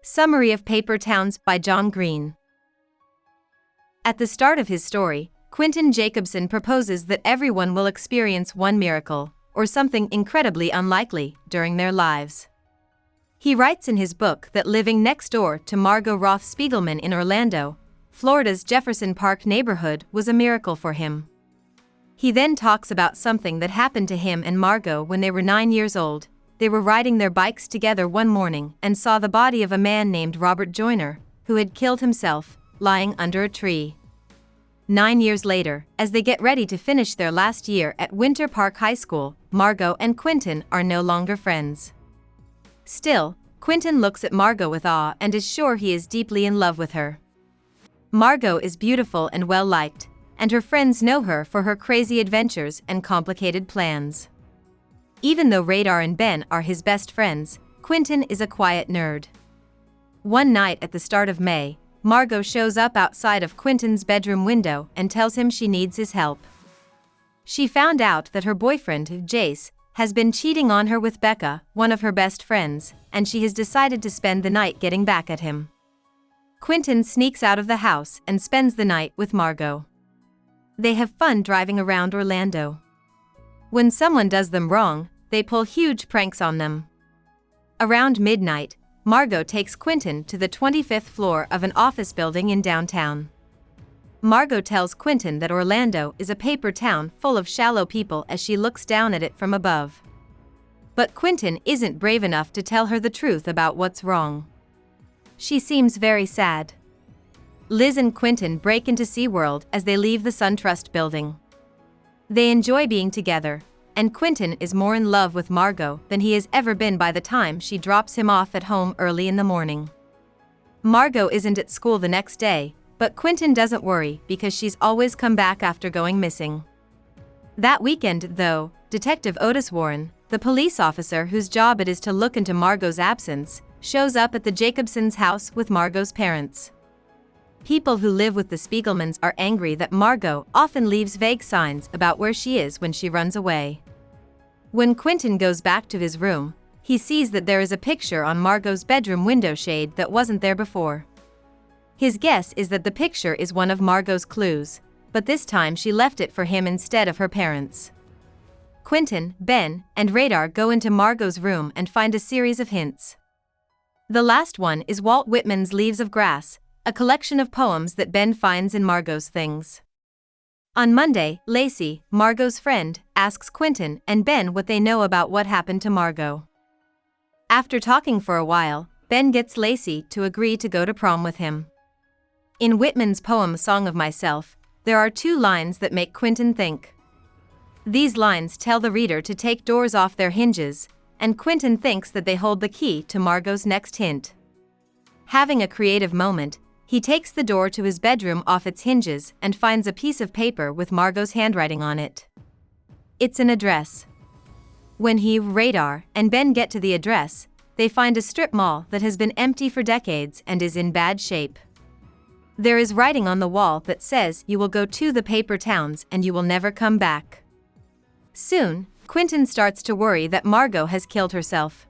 Summary of Paper Towns by John Green. At the start of his story, Quentin Jacobsen proposes that everyone will experience one miracle, or something incredibly unlikely, during their lives. He writes in his book that living next door to Margo Roth Spiegelman in Orlando, Florida's Jefferson Park neighborhood was a miracle for him. He then talks about something that happened to him and Margo when they were 9 years old. They were riding their bikes together one morning and saw the body of a man named Robert Joyner, who had killed himself, lying under a tree. 9 years later, as they get ready to finish their last year at Winter Park High School, Margo and Quentin are no longer friends. Still, Quentin looks at Margo with awe and is sure he is deeply in love with her. Margo is beautiful and well-liked, and her friends know her for her crazy adventures and complicated plans. Even though Radar and Ben are his best friends, Quentin is a quiet nerd. One night at the start of May, Margo shows up outside of Quentin's bedroom window and tells him she needs his help. She found out that her boyfriend, Jace, has been cheating on her with Becca, one of her best friends, and she has decided to spend the night getting back at him. Quentin sneaks out of the house and spends the night with Margo. They have fun driving around Orlando. When someone does them wrong, they pull huge pranks on them. Around midnight, Margo takes Quentin to the 25th floor of an office building in downtown. Margo tells Quentin that Orlando is a paper town full of shallow people as she looks down at it from above. But Quentin isn't brave enough to tell her the truth about what's wrong. She seems very sad. Liz and Quentin break into SeaWorld as they leave the SunTrust building. They enjoy being together, and Quentin is more in love with Margo than he has ever been by the time she drops him off at home early in the morning. Margo isn't at school the next day, but Quentin doesn't worry because she's always come back after going missing. That weekend, though, Detective Otis Warren, the police officer whose job it is to look into Margo's absence, shows up at the Jacobsens' house with Margo's parents. People who live with the Spiegelmans are angry that Margo often leaves vague signs about where she is when she runs away. When Quentin goes back to his room, he sees that there is a picture on Margo's bedroom window shade that wasn't there before. His guess is that the picture is one of Margo's clues, but this time she left it for him instead of her parents. Quentin, Ben, and Radar go into Margo's room and find a series of hints. The last one is Walt Whitman's Leaves of Grass, a collection of poems that Ben finds in Margo's things. On Monday, Lacey, Margo's friend, asks Quentin and Ben what they know about what happened to Margo. After talking for a while, Ben gets Lacey to agree to go to prom with him. In Whitman's poem Song of Myself, there are 2 lines that make Quentin think. These lines tell the reader to take doors off their hinges, and Quentin thinks that they hold the key to Margo's next hint. Having a creative moment, he takes the door to his bedroom off its hinges and finds a piece of paper with Margo's handwriting on it. It's an address. When he, Radar, and Ben get to the address, they find a strip mall that has been empty for decades and is in bad shape. There is writing on the wall that says you will go to the paper towns and you will never come back. Soon, Quentin starts to worry that Margo has killed herself.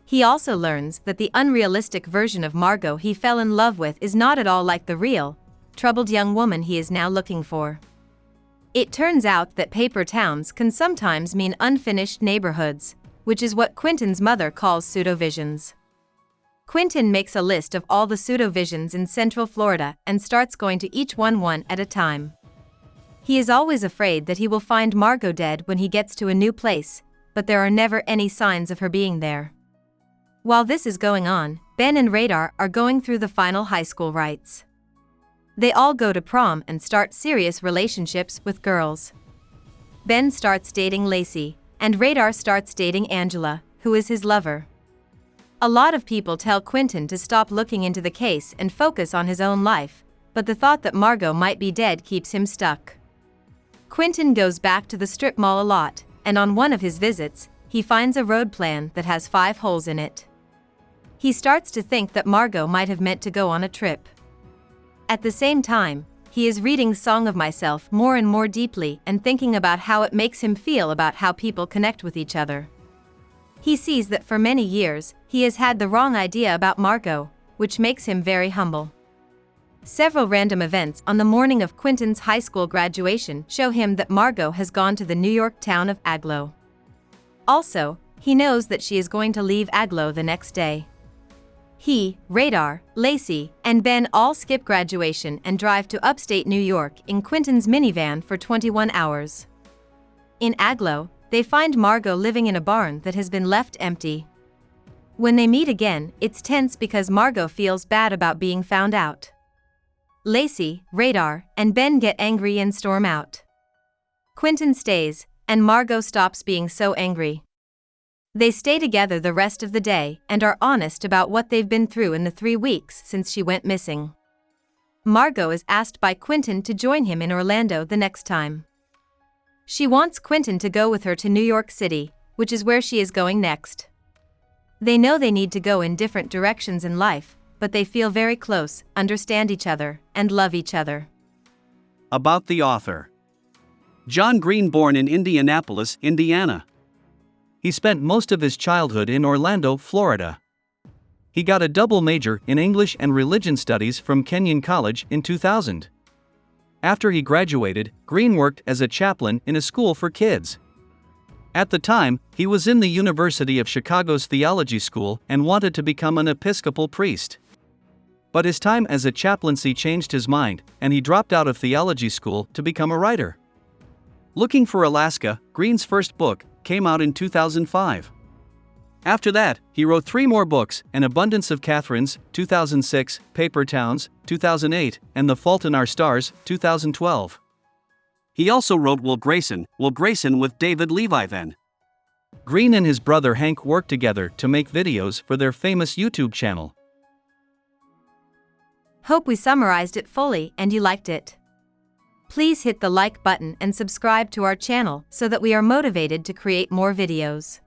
He also learns that the unrealistic version of Margo he fell in love with is not at all like the real, troubled young woman he is now looking for. It turns out that paper towns can sometimes mean unfinished neighborhoods, which is what Quentin's mother calls pseudovisions. Quentin makes a list of all the pseudovisions in Central Florida and starts going to each one at a time. He is always afraid that he will find Margo dead when he gets to a new place, but there are never any signs of her being there. While this is going on, Ben and Radar are going through the final high school rites. They all go to prom and start serious relationships with girls. Ben starts dating Lacey, and Radar starts dating Angela, who is his lover. A lot of people tell Quentin to stop looking into the case and focus on his own life, but the thought that Margo might be dead keeps him stuck. Quentin goes back to the strip mall a lot, and on one of his visits, he finds a road plan that has 5 holes in it. He starts to think that Margo might have meant to go on a trip. At the same time, he is reading Song of Myself more and more deeply and thinking about how it makes him feel about how people connect with each other. He sees that for many years, He has had the wrong idea about Margo, which makes him very humble. Several random events on the morning of Quentin's high school graduation show him that Margo has gone to the New York town of Agloe. Also, he knows that she is going to leave Agloe the next day. He, Radar, Lacey, and Ben all skip graduation and drive to upstate New York in Quentin's minivan for 21 hours. In Agloe, they find Margo living in a barn that has been left empty. When they meet again, it's tense because Margo feels bad about being found out. Lacey, Radar, and Ben get angry and storm out. Quentin stays, and Margo stops being so angry. They stay together the rest of the day and are honest about what they've been through in the 3 weeks since she went missing. Margo is asked by Quentin to join him in Orlando the next time. She wants Quentin to go with her to New York City, which is where she is going next. They know they need to go in different directions in life, but they feel very close, understand each other, and love each other. About the author. John Green, born in Indianapolis, Indiana. He spent most of his childhood in Orlando, Florida. He got a double major in English and Religion Studies from Kenyon College in 2000. After he graduated, Green worked as a chaplain in a school for kids. At the time, he was in the University of Chicago's theology school and wanted to become an Episcopal priest. But his time as a chaplaincy changed his mind, and he dropped out of theology school to become a writer. Looking for Alaska, Green's first book, came out in 2005. After that, he wrote 3 more books: An Abundance of Catherines, 2006, Paper Towns, 2008, and The Fault in Our Stars, 2012. He also wrote Will Grayson with David Levi then. Green and his brother Hank worked together to make videos for their famous YouTube channel. Hope we summarized it fully and you liked it. Please hit the like button and subscribe to our channel so that we are motivated to create more videos.